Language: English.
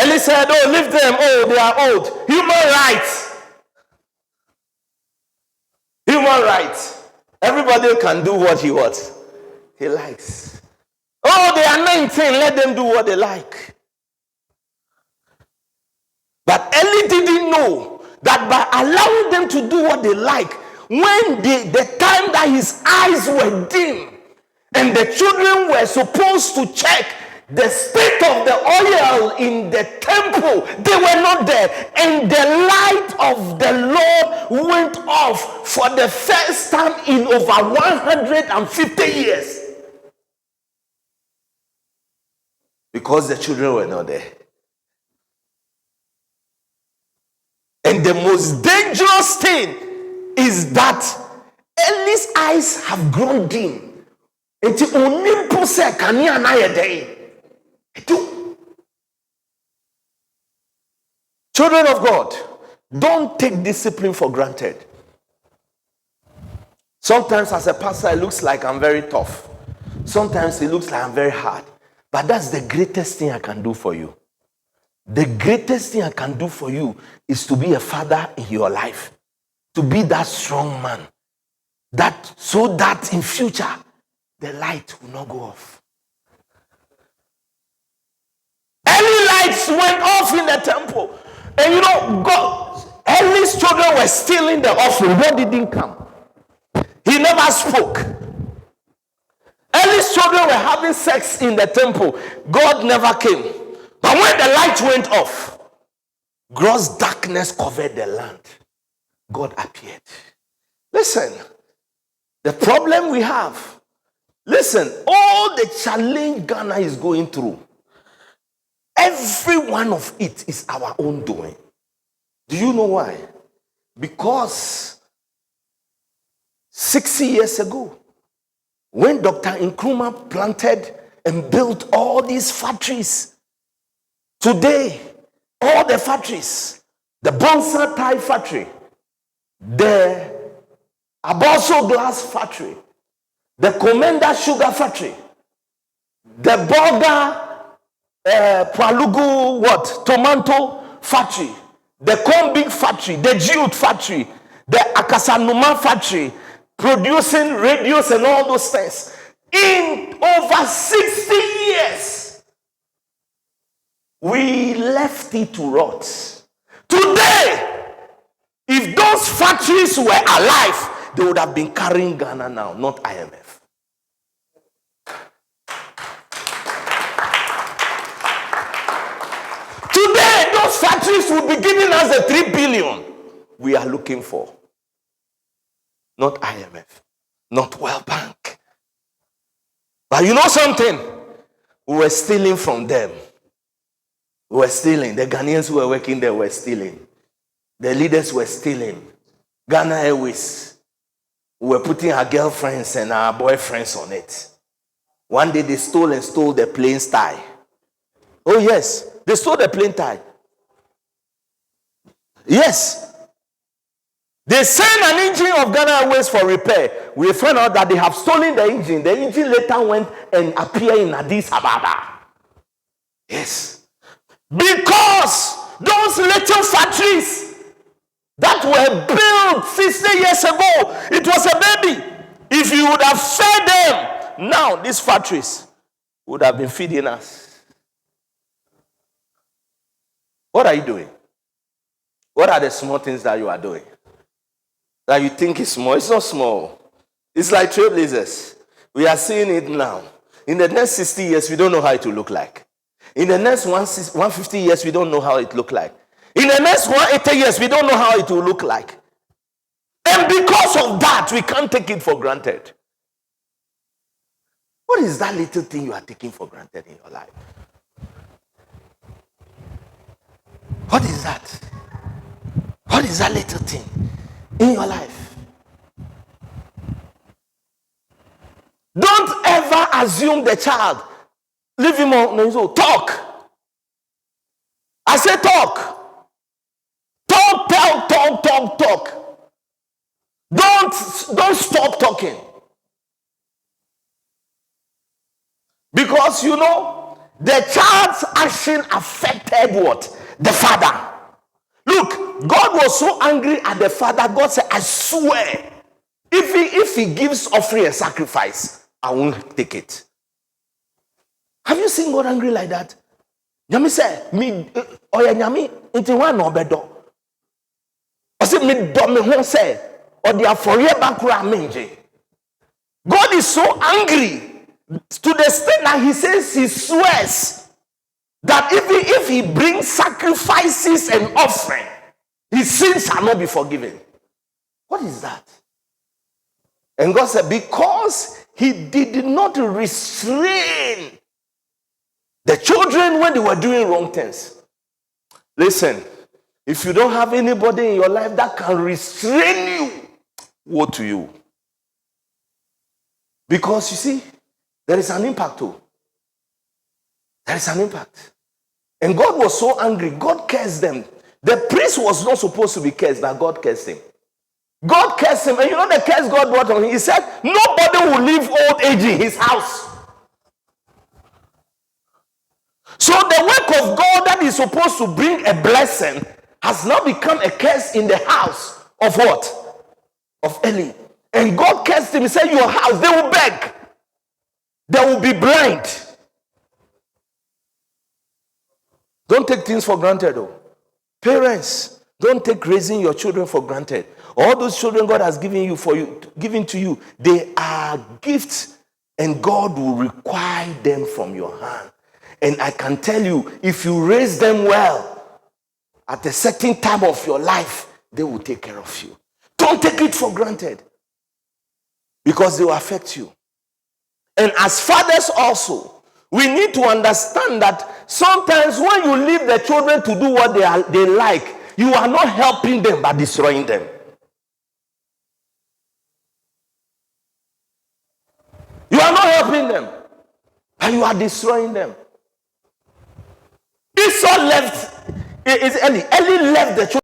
Eli said, oh, leave them. Oh, they are old. Human rights. Human rights. Everybody can do what he wants. He likes. Oh, they are 19. Let them do what they like. But Eli didn't know that by allowing them to do what they like, when the time that his eyes were dim and the children were supposed to check the state of the oil in the temple, they were not there. And the light of the Lord went off for the first time in over 150 years. Because the children were not there. And the most dangerous thing is that Eli's eyes have grown dim. Children of God, don't take discipline for granted. Sometimes as a pastor, it looks like I'm very tough. Sometimes it looks like I'm very hard. But that's the greatest thing I can do for you. The greatest thing I can do for you is to be a father in your life. To be that strong man. So that in future, the light will not go off. Early lights went off in the temple. And God, Eli's children were stealing the offering. God didn't come. He never spoke. Eli's children were having sex in the temple. God never came. But when the light went off, gross darkness covered the land. God appeared. Listen, the problem we have, listen, all the challenge Ghana is going through, every one of it is our own doing. Do you know why? Because 60 years ago, when Dr. Nkrumah planted and built all these factories, today, all the factories, the Bonsa Tie factory, the Aboso Glass factory, the Commander Sugar factory, the Boga Palugu tomato factory, the Combing factory, the Jute factory, the Akasanuma factory, producing radios and all those things. In over 60 years, we left it to rot. Today, if those factories were alive, they would have been carrying Ghana now, not IMF. Today, those factories would be giving us the 3 billion we are looking for. Not IMF, not World Bank. But you know something? We were stealing from them. We were stealing. The Ghanaians who were working there were stealing. The leaders were stealing. Ghana Airways, we were putting our girlfriends and our boyfriends on it. One day they stole the plane's tie. Oh yes, they stole the plane tie. Yes. They sent an engine of Ghana Airways for repair. We found out that they have stolen the engine. The engine later went and appeared in Addis Ababa. Yes. Because those little factories that were built 60 years ago, it was a baby. If you would have fed them, now these factories would have been feeding us. What are you doing? What are the small things that you are doing that you think is small? It's not small. It's like trailblazers. We are seeing it now. In the next 60 years, we don't know how it will look like. In the next 150 years, we don't know how it will look like. In the next 180 years, we don't know how it will look like. And because of that, we can't take it for granted. What is that little thing you are taking for granted in your life? What is that? What is that little thing in your life? Don't ever assume the child. Leave him on. So talk. I say talk. Talk. Don't stop talking. Because the child's action affected what? The father. Look, God was so angry at the father. God said, I swear, if he gives offering and sacrifice, I won't take it. Have you seen God angry like that? Nyami say, me oya nyami inti wa no bedo. I say me do me ho say, or the forever kura menje. God is so angry to the extent that he says he swears that if he brings sacrifices and offering, his sins shall not be forgiven. What is that? And God said, because he did not restrain the children when they were doing wrong things. Listen, if you don't have anybody in your life that can restrain you, woe to you. Because you see, there is an impact too. There is an impact. And God was so angry, God cursed them. The priest was not supposed to be cursed, but God cursed him. God cursed him, and you know the curse God brought on him? He said, nobody will live old age in his house. So the work of God that is supposed to bring a blessing has now become a curse in the house of what? Of Eli. And God cursed him. He said, your house, they will beg. They will be blind. Don't take things for granted, though. Parents, don't take raising your children for granted. All those children God has given to you, they are gifts, and God will require them from your hand. And I can tell you, if you raise them well, at a certain time of your life, they will take care of you. Don't take it for granted, because they will affect you. And as fathers also, we need to understand that sometimes when you leave the children to do what they like, you are not helping them but destroying them. You are not helping them, and you are destroying them. Esau left. Eli left the children.